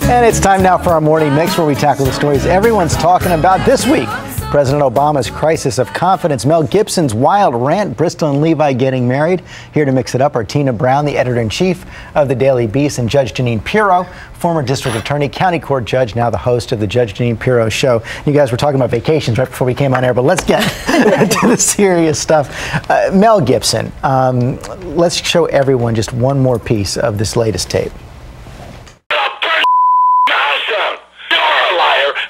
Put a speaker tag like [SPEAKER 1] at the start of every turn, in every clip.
[SPEAKER 1] And it's time now for our morning mix, where we tackle the stories everyone's talking about this week. President Obama's crisis of confidence, Mel Gibson's wild rant, Bristol and Levi getting married. Here to mix it up are Tina Brown, the editor-in-chief of the Daily Beast, and Judge Jeanine Pirro, former district attorney, county court judge, now the host of the Judge Jeanine Pirro Show. You guys were talking about vacations right before we came on air, but let's get to the serious stuff. Mel Gibson, let's show everyone just one more piece of this latest tape.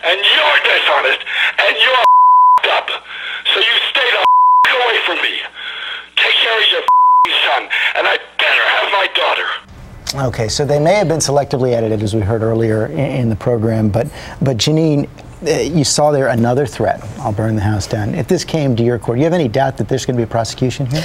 [SPEAKER 2] And you're dishonest, and you're up. So you stay the away from me. Take care of your son, and I better have my daughter.
[SPEAKER 1] Okay, so they may have been selectively edited, as we heard earlier in the program, but Jeanine, you saw there another threat. I'll burn the house down. If this came to your court, do you have any doubt that there's going to be a prosecution here?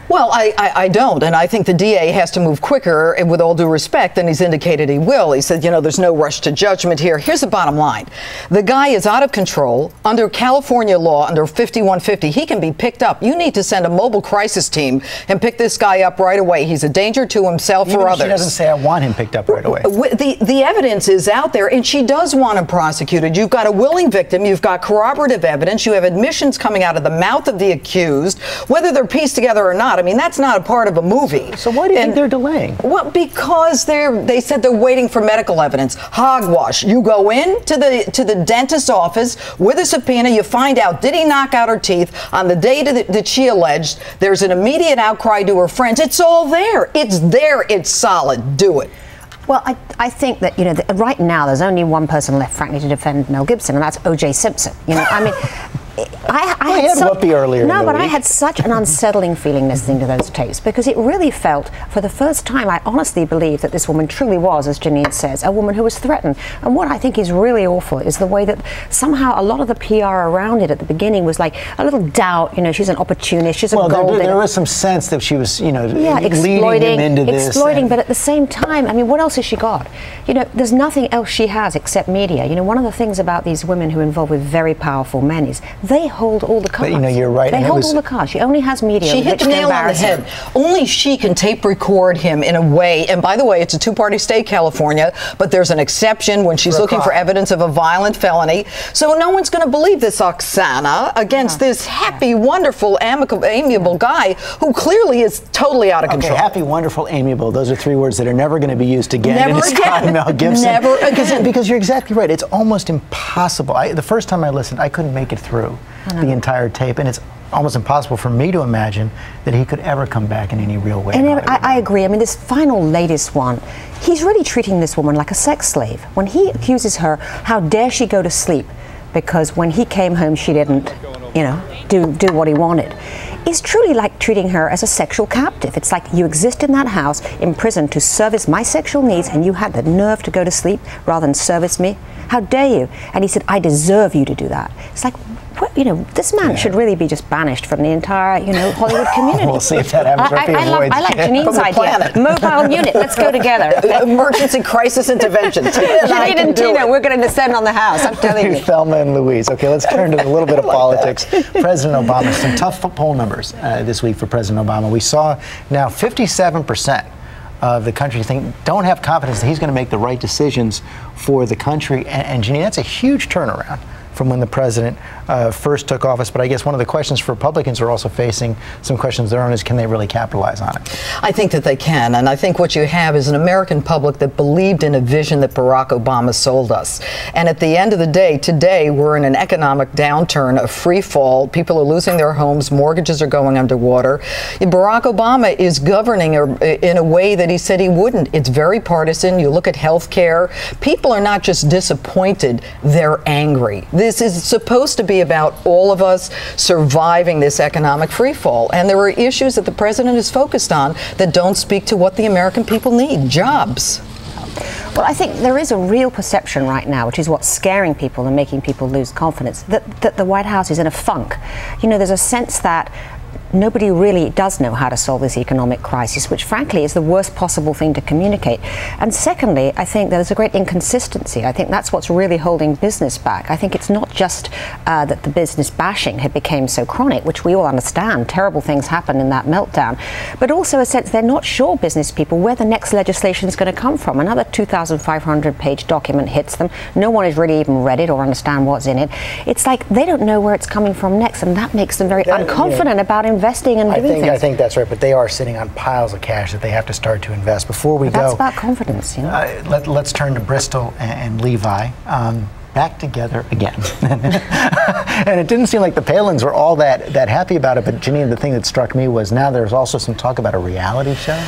[SPEAKER 3] Well, I don't, and I think the DA has to move quicker, and with all due respect, and he's indicated he will. He said, you know, there's no rush to judgment here. Here's the bottom line. The guy is out of control. Under California law, under 5150, he can be picked up. You need to send a mobile crisis team and pick this guy up right away. He's a danger to himself or others.
[SPEAKER 1] She doesn't say I want him picked up right away.
[SPEAKER 3] The evidence is out there, and she does want him prosecuted. You've got a willing victim. You've got corroborative evidence. You have admissions coming out of the mouth of the accused, whether they're pieced together or not. I mean, that's not a part of a movie.
[SPEAKER 1] So why do you think they're delaying?
[SPEAKER 3] Well, because they said they're waiting for medical evidence. Hogwash. You go in to the dentist's office with a subpoena. You find out, did he knock out her teeth on the day that she alleged? There's an immediate outcry to her friends. It's all there. It's there. It's solid. Do it.
[SPEAKER 4] Well, I think that, you know, right now there's only one person left, frankly, to defend Mel Gibson, and that's O.J. Simpson. You know, I mean, I had
[SPEAKER 1] Whoopi earlier.
[SPEAKER 4] No, but I had such an unsettling feeling listening to those tapes, because it really felt, for the first time, I honestly believe that this woman truly was, as Jeanine says, a woman who was threatened. And what I think is really awful is the way that somehow a lot of the PR around it at the beginning was like a little doubt. You know, she's an opportunist. She's a gold digger.
[SPEAKER 1] There was some sense that she was, you know,
[SPEAKER 4] exploiting
[SPEAKER 1] him into this.
[SPEAKER 4] But at the same time, I mean, what else has she got? You know, there's nothing else she has except media. You know, one of the things about these women who are involved with very powerful men is they hold all the cards.
[SPEAKER 1] But, you know, you're right.
[SPEAKER 4] They hold all the cards. She only has media.
[SPEAKER 3] She hit the nail on the head. Only she can tape record him in a way. And by the way, it's a two-party state, California, but there's an exception when she's looking for evidence of a violent felony. So no one's going to believe this Oksana against this happy, wonderful, amiable guy who clearly is totally out of control.
[SPEAKER 1] Happy, wonderful, amiable. Those are three words that are never going to be used again.
[SPEAKER 4] Never again.
[SPEAKER 1] Mel Gibson.
[SPEAKER 3] Never again.
[SPEAKER 1] Because you're exactly right. It's almost impossible. The first time I listened, I couldn't make it through the entire tape, and it's almost impossible for me to imagine that he could ever come back in any real way.
[SPEAKER 4] And I agree. I mean, this latest one, he's really treating this woman like a sex slave. When he accuses her, how dare she go to sleep because when he came home she didn't, you know, do what he wanted. It's truly like treating her as a sexual captive. It's like you exist in that house, imprisoned to service my sexual needs, and you had the nerve to go to sleep rather than service me. How dare you? And he said, I deserve you to do that. It's like, you know, this man should really be be banished from the entire, you know, Hollywood community.
[SPEAKER 1] We'll see if that happens.
[SPEAKER 4] I like Jeanine's idea. Mobile unit, let's go together.
[SPEAKER 3] Emergency crisis intervention.
[SPEAKER 4] Jeanine and Tina, we're going to descend on the house, I'm telling you.
[SPEAKER 1] Thelma and Louise. Okay, let's turn to a little bit of politics. President Obama, some tough poll numbers this week for President Obama. We saw now 57% of the country don't have confidence that he's going to make the right decisions for the country. And Jeanine, that's a huge turnaround from when the president first took office. But I guess one of the questions for Republicans are also facing some questions their own is, can they really capitalize on it?
[SPEAKER 3] I think that they can, and I think what you have is an American public that believed in a vision that Barack Obama sold us. And at the end of the day, today we're in an economic downturn, a free fall. People are losing their homes, mortgages are going underwater. Barack Obama is governing in a way that he said he wouldn't. It's very partisan. You look at health care. People are not just disappointed, they're angry. This is supposed to be about all of us surviving this economic freefall. And there are issues that the president is focused on that don't speak to what the American people need, jobs.
[SPEAKER 4] Well, I think there is a real perception right now, which is what's scaring people and making people lose confidence, that the White House is in a funk. You know, there's a sense that nobody really does know how to solve this economic crisis, which frankly is the worst possible thing to communicate. And secondly, I think there's a great inconsistency. I think that's what's really holding business back. I think it's not just that the business bashing had become so chronic, which we all understand, terrible things happen in that meltdown, but also a sense they're not sure, business people, where the next legislation is going to come from. Another 2,500-page document hits them. No one has really even read it or understand what's in it. It's like they don't know where it's coming from next, and that makes them very unconfident about investing and doing things.
[SPEAKER 1] I think that's right, but they are sitting on piles of cash that they have to start to invest. Before we go,
[SPEAKER 4] that's about confidence, you know.
[SPEAKER 1] Let's turn to Bristol and Levi. Back together again. And it didn't seem like the Palins were all that happy about it, but Jeanine, the thing that struck me was now there's also some talk about a reality show.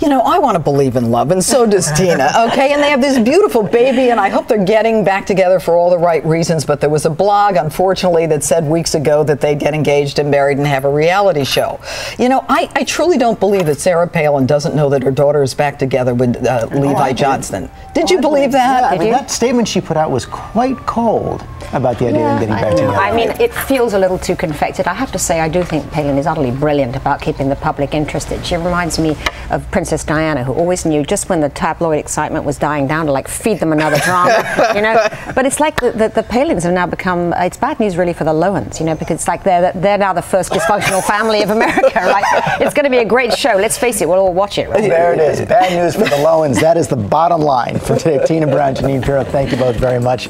[SPEAKER 3] You know, I want to believe in love, and so does Tina, okay? And they have this beautiful baby, and I hope they're getting back together for all the right reasons. But there was a blog, unfortunately, that said weeks ago that they'd get engaged and married and have a reality show. You know, I truly don't believe that Sarah Palin doesn't know that her daughter is back together with Levi Johnston. Did you believe that?
[SPEAKER 1] Yeah, I mean, that statement she put out was quite cold about the idea of getting back together.
[SPEAKER 4] I mean, it feels a little too confected. I have to say, I do think Palin is utterly brilliant about keeping the public interested. She reminds me of Princess Diana, who always knew just when the tabloid excitement was dying down to like feed them another drama, you know. But it's like the Palins have now become, it's bad news really for the Lowens, you know, because it's like they're now the first dysfunctional family of America, right? It's going to be a great show. Let's face it, we'll all watch it, right?
[SPEAKER 1] There it is. Bad news for the Lowens. That is the bottom line for today. Tina Brown, Jeanine Pirro, thank you both very much.